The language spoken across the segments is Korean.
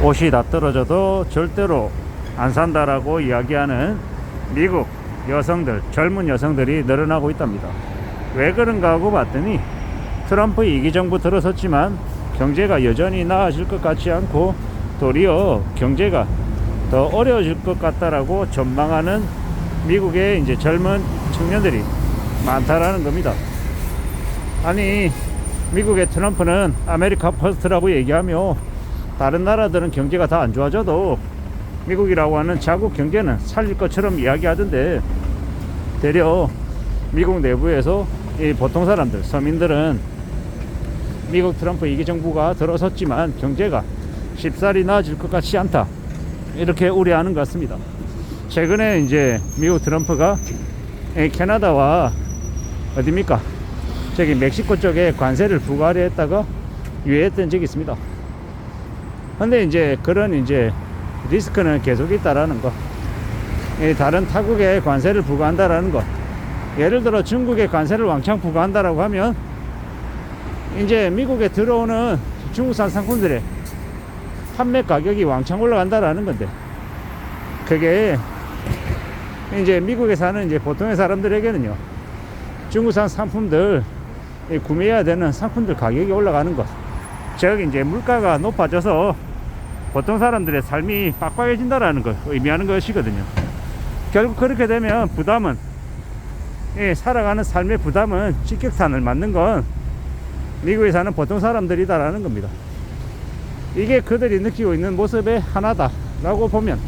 옷이 다 떨어져도 절대로 안 산다라고 이야기하는 미국 여성들, 젊은 여성들이 늘어나고 있답니다. 왜 그런가 하고 봤더니 트럼프 2기 정부 들어섰지만 경제가 여전히 나아질 것 같지 않고 도리어 경제가 더 어려워질 것 같다라고 전망하는 미국의 이제 젊은 청년들이 많다라는 겁니다. 아니, 미국의 트럼프는 아메리카 퍼스트라고 얘기하며 다른 나라들은 경제가 다 안 좋아져도 미국이라고 하는 자국 경제는 살릴 것처럼 이야기하던데, 되려 미국 내부에서 이 보통 사람들, 서민들은 미국 트럼프 2기 정부가 들어섰지만 경제가 쉽사리 나아질 것 같지 않다, 이렇게 우려하는 것 같습니다. 최근에 이제 미국 트럼프가 캐나다와 어디입니까? 저기 멕시코 쪽에 관세를 부과하려 했다가 유예했던 적이 있습니다. 근데 이제 그런 이제 리스크는 계속 있다라는 거, 다른 타국에 관세를 부과한다라는 거, 예를 들어 중국에 관세를 왕창 부과한다라고 하면 이제 미국에 들어오는 중국산 상품들의 판매 가격이 왕창 올라간다라는 건데, 그게 이제 미국에 사는 이제 보통의 사람들에게는요, 중국산 상품들 구매해야 되는 상품들 가격이 올라가는 것, 즉 이제 물가가 높아져서 보통 사람들의 삶이 빡빡해진다라는 걸 의미하는 것이거든요. 결국 그렇게 되면 부담은, 살아가는 삶의 부담은 직격탄을 맞는 건 미국에 사는 보통 사람들이다라는 겁니다. 이게 그들이 느끼고 있는 모습의 하나다라고 보면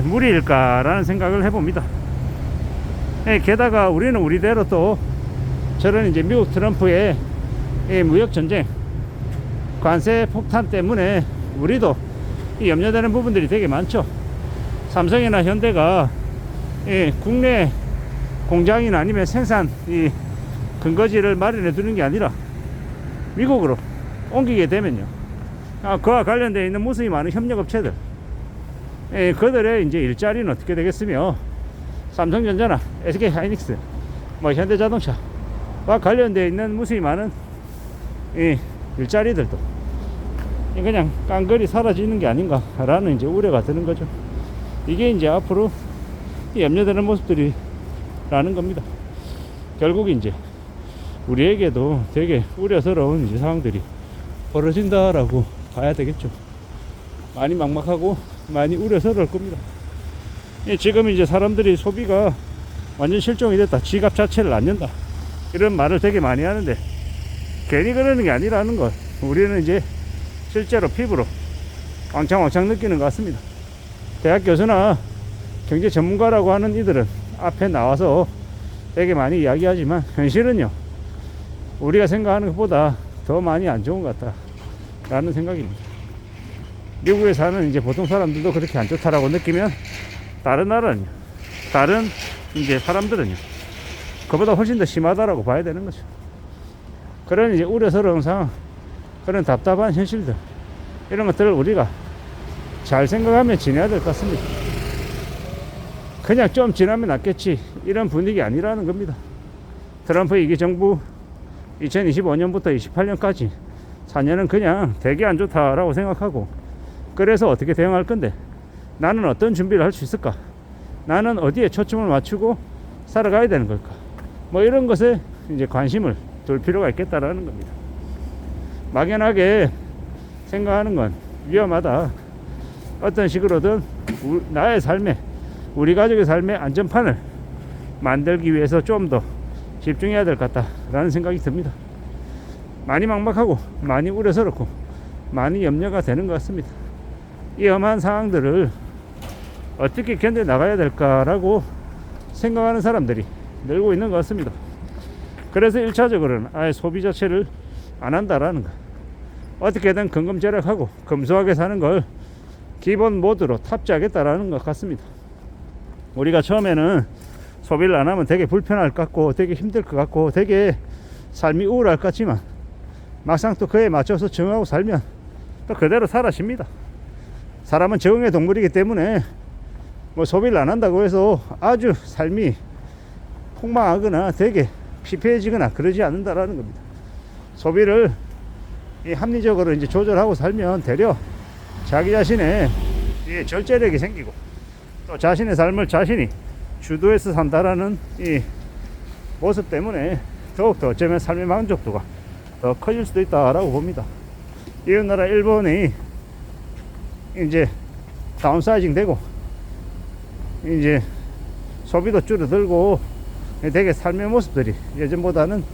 무리일까라는 생각을 해봅니다. 게다가 우리는 우리대로 또 저런 이제 미국 트럼프의 무역 전쟁, 관세 폭탄 때문에 우리도 염려되는 부분들이 되게 많죠. 삼성이나 현대가 국내 공장이나 아니면 생산 근거지를 마련해 두는 게 아니라 미국으로 옮기게 되면요, 그와 관련되어 있는 무수히 많은 협력업체들, 그들의 이제 일자리는 어떻게 되겠으며, 삼성전자나 SK하이닉스, 현대자동차와 관련되어 있는 무수히 많은 일자리들도 그냥 깡그리 사라지는 게 아닌가라는 이제 우려가 드는 거죠. 이게 이제 앞으로 염려되는 모습들이라는 겁니다. 결국 이제 우리에게도 되게 우려스러운 이제 상황들이 벌어진다라고 봐야 되겠죠. 많이 막막하고 많이 우려스러울 겁니다. 지금 이제 사람들이 소비가 완전 실종이 됐다, 지갑 자체를 안 연다, 이런 말을 되게 많이 하는데 괜히 그러는 게 아니라는 걸 우리는 이제 실제로 피부로 왕창 느끼는 것 같습니다. 대학 교수나 경제 전문가라고 하는 이들은 앞에 나와서 되게 많이 이야기하지만 현실은요, 우리가 생각하는 것보다 더 많이 안 좋은 것 같다라는 생각입니다. 미국에 사는 이제 보통 사람들도 그렇게 안 좋다라고 느끼면 다른 나라는요, 다른 이제 사람들은요, 그보다 훨씬 더 심하다라고 봐야 되는 거죠. 그런 이제 우려스러운 상황, 그런 답답한 현실들, 이런 것들을 우리가 잘 생각하며 지내야 될 것 같습니다. 그냥 좀 지나면 낫겠지, 이런 분위기 아니라는 겁니다. 트럼프 2기 정부 2025년부터 28년까지 4년은 그냥 되게 안 좋다라고 생각하고, 그래서 어떻게 대응할 건데, 나는 어떤 준비를 할 수 있을까, 나는 어디에 초점을 맞추고 살아가야 되는 걸까, 이런 것에 이제 관심을 둘 필요가 있겠다라는 겁니다. 막연하게 생각하는 건 위험하다, 어떤 식으로든 나의 삶에, 우리 가족의 삶의 안전판을 만들기 위해서 좀 더 집중해야 될 것 같다라는 생각이 듭니다. 많이 막막하고 많이 우려스럽고 많이 염려가 되는 것 같습니다. 이 험한 상황들을 어떻게 견뎌 나가야 될까라고 생각하는 사람들이 늘고 있는 것 같습니다. 그래서 1차적으로는 아예 소비 자체를 안 한다라는 거, 어떻게든 근검절약하고 검소하게 사는 걸 기본 모드로 탑재하겠다라는 것 같습니다. 우리가 처음에는 소비를 안 하면 되게 불편할 것 같고 되게 힘들 것 같고 되게 삶이 우울할 것 같지만, 막상 또 그에 맞춰서 적응하고 살면 또 그대로 사라집니다. 사람은 적응의 동물이기 때문에 소비를 안 한다고 해서 아주 삶이 폭망하거나 되게 피폐해지거나 그러지 않는다라는 겁니다. 소비를 합리적으로 이제 조절하고 살면 되려 자기 자신의 이 절제력이 생기고 또 자신의 삶을 자신이 주도해서 산다라는 이 모습 때문에 더욱더 어쩌면 삶의 만족도가 더 커질 수도 있다라고 봅니다. 이웃나라 일본이 이제 다운사이징 되고 이제 소비도 줄어들고 되게 삶의 모습들이 예전보다는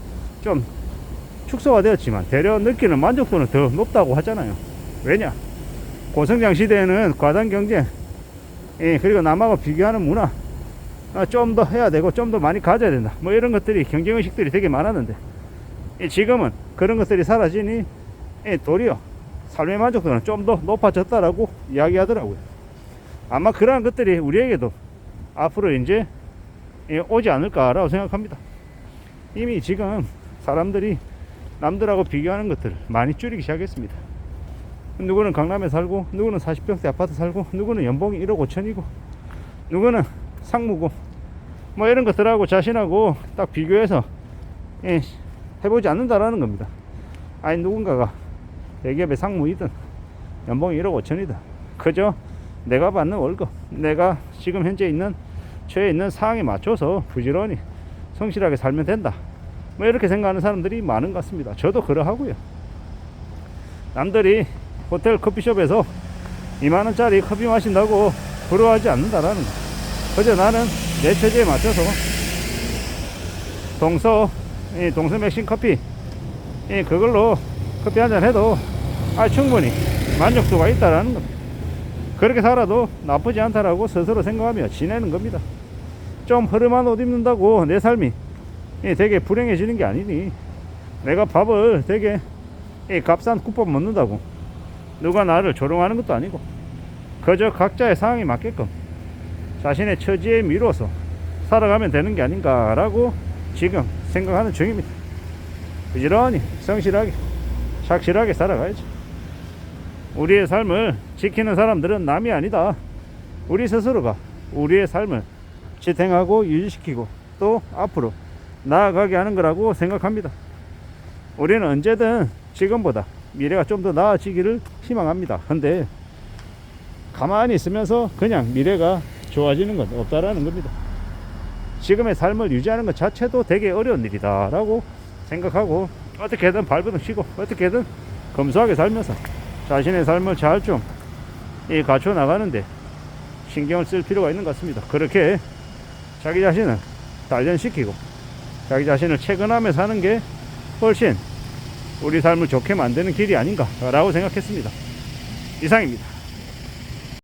좀 축소가 되었지만 대려 느끼는 만족도는 더 높다고 하잖아요. 왜냐? 고성장 시대에는 과당 경쟁, 그리고 남하고 비교하는 문화, 좀 더 해야 되고 좀 더 많이 가져야 된다, 뭐 이런 것들이 경쟁의식들이 되게 많았는데 지금은 그런 것들이 사라지니 도리어 삶의 만족도는 좀 더 높아졌다라고 이야기하더라고요. 아마 그러한 것들이 우리에게도 앞으로 이제 오지 않을까라고 생각합니다. 이미 지금 사람들이 남들하고 비교하는 것들을 많이 줄이기 시작했습니다. 누구는 강남에 살고, 누구는 40평대 아파트 살고, 누구는 연봉이 1억 5천이고, 누구는 상무고, 뭐 이런 것들하고 자신하고 딱 비교해서 해보지 않는다라는 겁니다. 아니, 누군가가 대기업의 상무이든 연봉이 1억 5천이든 그저 내가 받는 월급, 내가 지금 현재 있는 처해 있는 상황에 맞춰서 부지런히 성실하게 살면 된다, 뭐 이렇게 생각하는 사람들이 많은 것 같습니다. 저도 그러하고요. 남들이 호텔 커피숍에서 2만원짜리 커피 마신다고 부러워하지 않는다라는 거. 그저 나는 내 처지에 맞춰서 동서 맥심 커피 그걸로 커피 한잔 해도 충분히 만족도가 있다라는 겁니다. 그렇게 살아도 나쁘지 않다라고 스스로 생각하며 지내는 겁니다. 좀 허름한 옷 입는다고 내 삶이 되게 불행해지는 게 아니니, 내가 밥을 되게 값싼 국밥 먹는다고 누가 나를 조롱하는 것도 아니고, 그저 각자의 상황에 맞게끔 자신의 처지에 미뤄서 살아가면 되는 게 아닌가라고 지금 생각하는 중입니다. 부지런히 성실하게 착실하게 살아가야죠. 우리의 삶을 지키는 사람들은 남이 아니다. 우리 스스로가 우리의 삶을 지탱하고 유지시키고 또 앞으로 나아가게 하는 거라고 생각합니다. 우리는 언제든 지금보다 미래가 좀 더 나아지기를 희망합니다. 근데 가만히 있으면서 그냥 미래가 좋아지는 건 없다라는 겁니다. 지금의 삶을 유지하는 것 자체도 되게 어려운 일이다 라고 생각하고, 어떻게든 발버둥 치고 어떻게든 검소하게 살면서 자신의 삶을 잘 좀 갖춰 나가는데 신경을 쓸 필요가 있는 것 같습니다. 그렇게 자기 자신을 단련시키고 자기 자신을 체근하며 사는 게 훨씬 우리 삶을 좋게 만드는 길이 아닌가 라고 생각했습니다. 이상입니다.